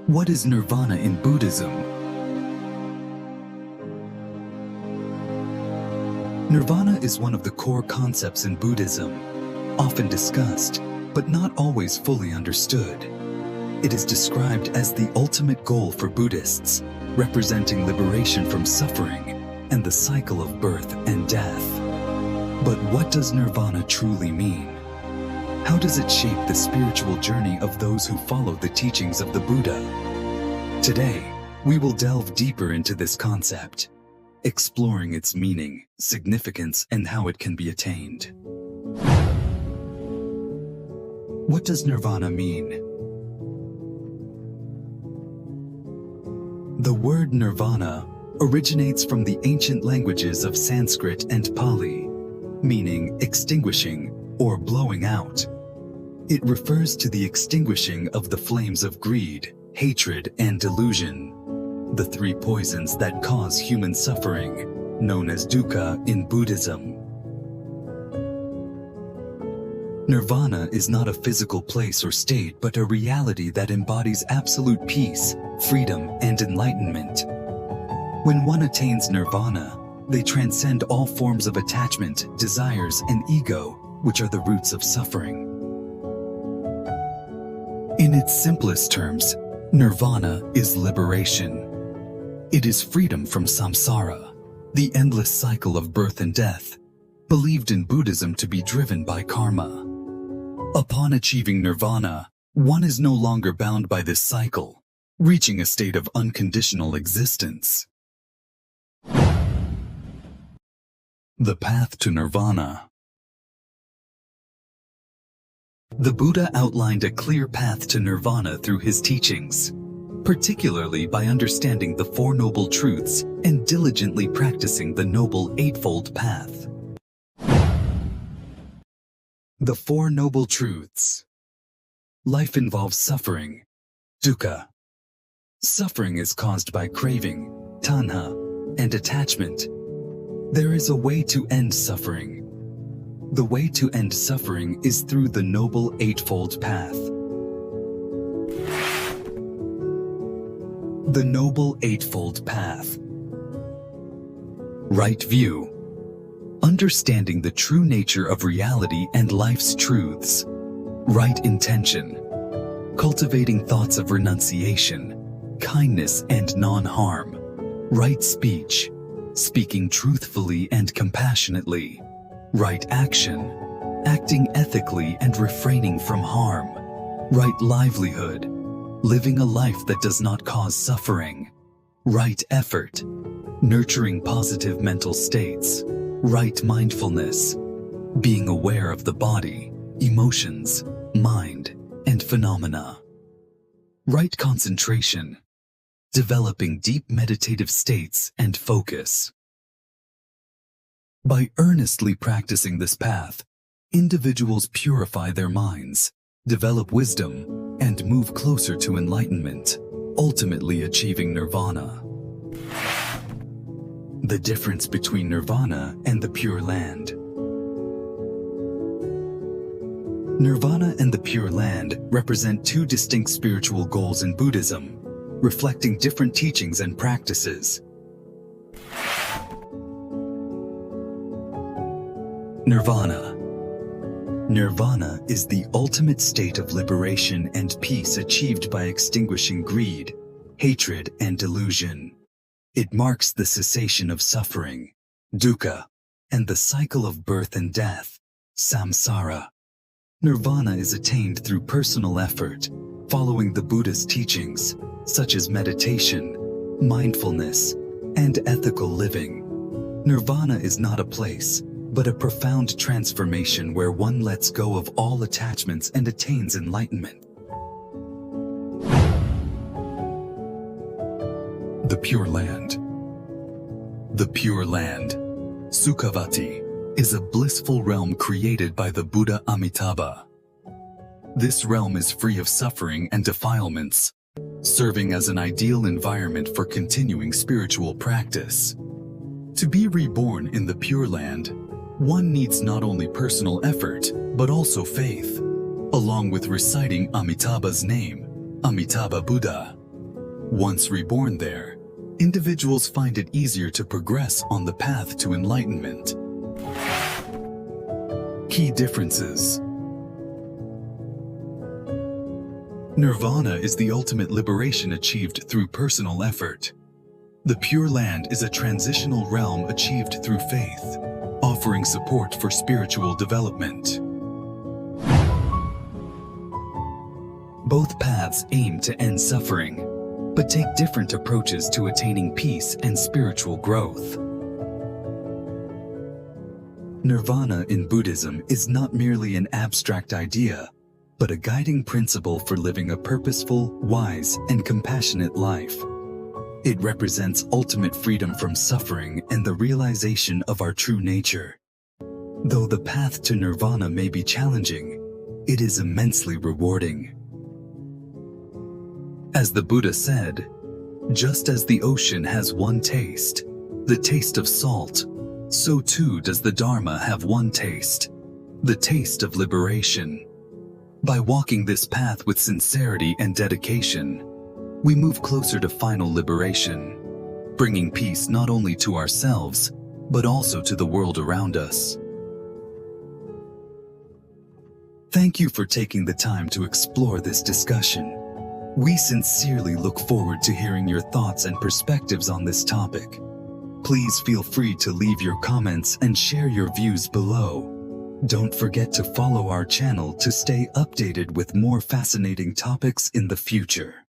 What is Nirvana in Buddhism? Nirvana is one of the core concepts in Buddhism, often discussed, but not always fully understood. It is described as the ultimate goal for Buddhists, representing liberation from suffering and the cycle of birth and death. But what does Nirvana truly mean? How does it shape the spiritual journey of those who follow the teachings of the Buddha? Today, we will delve deeper into this concept, exploring its meaning, significance, and how it can be attained. What does Nirvana mean? The word Nirvana originates from the ancient languages of Sanskrit and Pali, meaning extinguishing or blowing out. It refers to the extinguishing of the flames of greed, hatred, and delusion, the three poisons that cause human suffering, known as dukkha in Buddhism. Nirvana is not a physical place or state, but a reality that embodies absolute peace, freedom, and enlightenment. When one attains nirvana, they transcend all forms of attachment, desires, and ego, which are the roots of suffering. In its simplest terms, nirvana is liberation. It is freedom from samsara, the endless cycle of birth and death, believed in Buddhism to be driven by karma. Upon achieving nirvana, one is no longer bound by this cycle, reaching a state of unconditional existence. The path to nirvana. The Buddha outlined a clear path to nirvana through his teachings, particularly by understanding the Four Noble Truths and diligently practicing the Noble Eightfold Path. The Four Noble Truths. Life involves suffering, dukkha. Suffering is caused by craving, tanha, and attachment. There is a way to end suffering. The way to end suffering is through the Noble Eightfold Path. The Noble Eightfold Path. Right view. Understanding the true nature of reality and life's truths. Right intention. Cultivating thoughts of renunciation, kindness, and non-harm. Right speech. Speaking truthfully and compassionately. Right action. Acting ethically and refraining from harm. Right livelihood. Living a life that does not cause suffering. Right effort. Nurturing positive mental states. Right mindfulness. Being aware of the body, emotions, mind, and phenomena. Right concentration. Developing deep meditative states and focus. By earnestly practicing this path, individuals purify their minds, develop wisdom, and move closer to enlightenment, ultimately achieving nirvana. The difference between nirvana and the Pure Land. Nirvana and the Pure Land represent two distinct spiritual goals in Buddhism, reflecting different teachings and practices. Nirvana. Nirvana is the ultimate state of liberation and peace achieved by extinguishing greed, hatred, and delusion. It marks the cessation of suffering, dukkha, and the cycle of birth and death, samsara. Nirvana is attained through personal effort, following the Buddha's teachings, such as meditation, mindfulness, and ethical living. Nirvana is not a place, but a profound transformation where one lets go of all attachments and attains enlightenment. The Pure Land. The Pure Land, Sukhavati, is a blissful realm created by the Buddha Amitabha. This realm is free of suffering and defilements, serving as an ideal environment for continuing spiritual practice. To be reborn in the Pure Land, one needs not only personal effort, but also faith, along with reciting Amitabha's name, Amitabha Buddha. Once reborn there, individuals find it easier to progress on the path to enlightenment. Key differences. Nirvana is the ultimate liberation achieved through personal effort. The Pure Land is a transitional realm achieved through faith, offering support for spiritual development. Both paths aim to end suffering, but take different approaches to attaining peace and spiritual growth. Nirvana in Buddhism is not merely an abstract idea, but a guiding principle for living a purposeful, wise, and compassionate life. It represents ultimate freedom from suffering and the realization of our true nature. Though the path to Nirvana may be challenging, it is immensely rewarding. As the Buddha said, just as the ocean has one taste, the taste of salt, so too does the Dharma have one taste, the taste of liberation. By walking this path with sincerity and dedication, we move closer to final liberation, bringing peace not only to ourselves, but also to the world around us. Thank you for taking the time to explore this discussion. We sincerely look forward to hearing your thoughts and perspectives on this topic. Please feel free to leave your comments and share your views below. Don't forget to follow our channel to stay updated with more fascinating topics in the future.